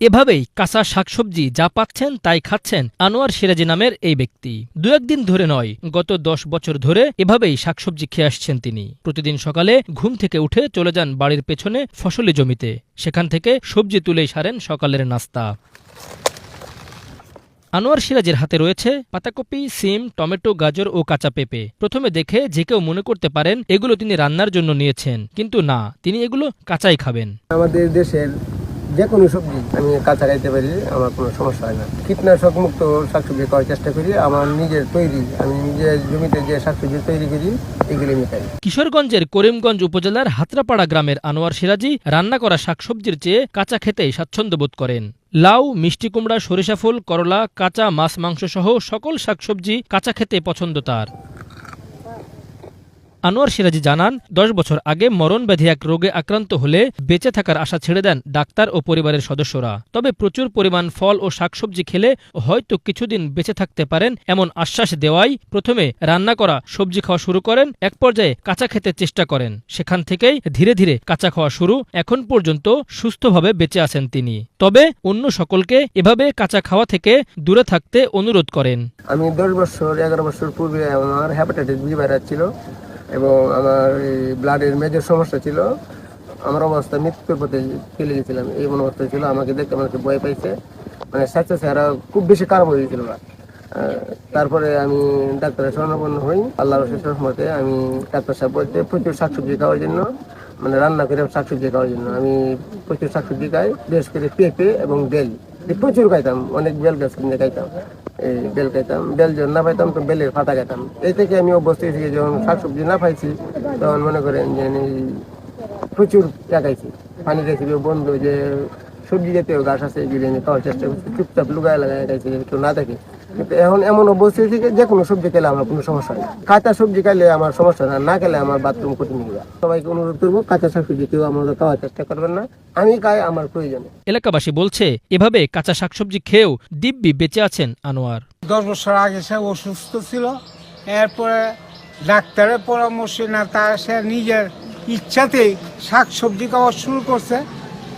এভাবেই কাঁচা শাকসবজি যা পাচ্ছেন তাই খাচ্ছেন আনোয়ার সিরাজি নামের এই ব্যক্তি। দু একদিন ধরে নয়, গত 10 বছর ধরে এভাবেই শাকসবজি খেয়ে আসছেন তিনি। প্রতিদিন সকালে ঘুম থেকে উঠে চলে যান বাড়ির পেছনে ফসলি জমিতে, সেখান থেকে সবজি তুলেই সারেন সকালের নাস্তা। আনোয়ার সিরাজের হাতে রয়েছে পাতাকপি, সিম, টমেটো, গাজর ও কাঁচা পেঁপে। প্রথমে দেখে যে কেউ মনে করতে পারেন এগুলো তিনি রান্নার জন্য নিয়েছেন, কিন্তু না, তিনি এগুলো কাঁচাই খাবেন। আমাদের দেশের যে কোনো সবজি আমি কাঁচা খাইতে পারি, আমার কোনো সমস্যা হয় না। কীটনাশক মুক্ত শাকসবজি খাওয়ার চেষ্টা করি। আমার নিজের তৈরি, আমি নিজের জমিতে যে শাকসবজি তৈরি করি এগুলি আমি খাই। কিশোরগঞ্জের করিমগঞ্জ উপজেলার হাতরাপাড়া গ্রামের আনোয়ার সিরাজি রান্না করা শাকসবজির চেয়ে কাঁচা খেতেই স্বাচ্ছন্দ্য বোধ করেন। লাউ, মিষ্টি কুমড়া, সরিষা ফুল, করলা, কাঁচা মাছ, মাংস সহ সকল শাকসবজি কাঁচা খেতে পছন্দ তার। আনোয়ার সিরাজি জানান, 10 বছর আগে মরণব্যাধি এক রোগে আক্রান্ত হলে বেঁচে থাকার আশা ছেড়ে দেন ডাক্তার ও পরিবারের সদস্যরা। তবে প্রচুর পরিমাণ ফল ও শাকসবজি খেলে হয়তো কিছুদিন বেঁচে থাকতে পারেন এমন আশ্বাস দেওয়ায় প্রথমে রান্না করা সবজি খাওয়া শুরু করেন, এক পর্যায়ে কাঁচা খেতে চেষ্টা করেন। সেখান থেকেই ধীরে ধীরে কাঁচা খাওয়া শুরু। এখন পর্যন্ত সুস্থভাবে বেঁচে আছেন তিনি। তবে অন্য সকলকে এভাবে কাঁচা খাওয়া থেকে দূরে থাকতে অনুরোধ করেন। আমি 10 বছর 11 বছর পূর্বে আমার হেপাটাইটিস বি ভাইরাস ছিল এবং আমার ব্লাডের মেজর সমস্যা ছিল। আমার অবস্থা মৃত্যুর পথে ফেলে গেছিলাম, এই মন অবস্থা ছিল। আমাকে দেখতে আমাকে ভয় পাইছে, মানে স্বাস্থ্য চেহারা খুব বেশি খারাপ হয়ে গেছিল। তারপরে আমি ডাক্তারের শরণাপন্ন হই। আল্লাহর অশেষ রহমতে আমি ডাক্তার সাহেব বলতে প্রচুর শাকসবজি খাওয়ার জন্য, মানে রান্না করে শাকসবজি খাওয়ার জন্য আমি প্রচুর শাকসবজি খাই। বিশেষ করে পেঁপে এবং বেল প্রচুর খাইতাম, অনেক বেল গাছ কিনে খাইতাম। এই বেল খাইতাম, বেল যখন না পাইতাম তো বেলের পাতা খাইতাম। এই থেকে আমি অভ্যস্ত হয়েছি। যখন শাকসবজি না পাইছি তখন মনে করেন যে প্রচুর খাইছি, পানি খাইছি। বন্ধু যে সবজি জাতীয় গাছ আছে এগুলি আমি খাওয়ার চেষ্টা করছি, চুপচাপ লুগায় লাগাই খাইছি, কেউ না থাকে। কিন্তু এখন এমন অবস্থা হয়েছে যে কোনো সবজি খেলে আমার কোনো সমস্যা নেই। কাঁচা সবজি খাইলে আমার সমস্যা না, না খেলে আমার বাথরুম কঠিন হয়ে যায়। সবাইকে অনুরোধ করবো, কাঁচা শাকসবজি কেউ আমাদের খাওয়ার চেষ্টা করবেন না। আমি খাই আমার প্রয়োজনে। এলাকাবাসী বলছে, এভাবে কাঁচা শাকসবজি খেয়েও দিব্যি বেঁচে আছেন আনোয়ার। 10 বছর আগে সে অসুস্থ ছিল, এরপরে ডাক্তারের পরামর্শে না তার সে নিজের ইচ্ছাতেই শাকসবজি খাওয়া শুরু করছে।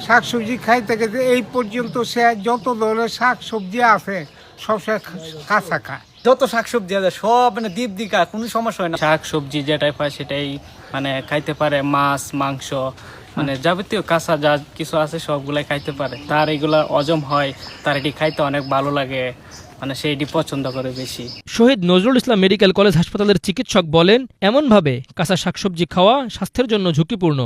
শাকসবজি খাইতে খাইতে এই পর্যন্ত সে যত ধরনের শাকসবজি আছে সব সে কাঁচা খায়। যত শাকসবজি আছে সব মানে দ্বীপ দিকা, কোনো সমস্যা হয় না। শাকসবজি যেটাই পায় সেটাই মানে খাইতে পারে। মাছ, মাংস, মানে যাবতীয় কাঁচা যা কিছু আছে সবগুলাই খাইতে পারে। তার এগুলা হজম হয়, তার এটি খাইতে অনেক ভালো লাগে, মানে সেইটি পছন্দ করে বেশি। শহীদ নজরুল ইসলাম মেডিকেল কলেজ হাসপাতালের চিকিৎসক বলেন, এমনভাবে কাঁচা শাকসবজি খাওয়া স্বাস্থ্যের জন্য ঝুঁকিপূর্ণ।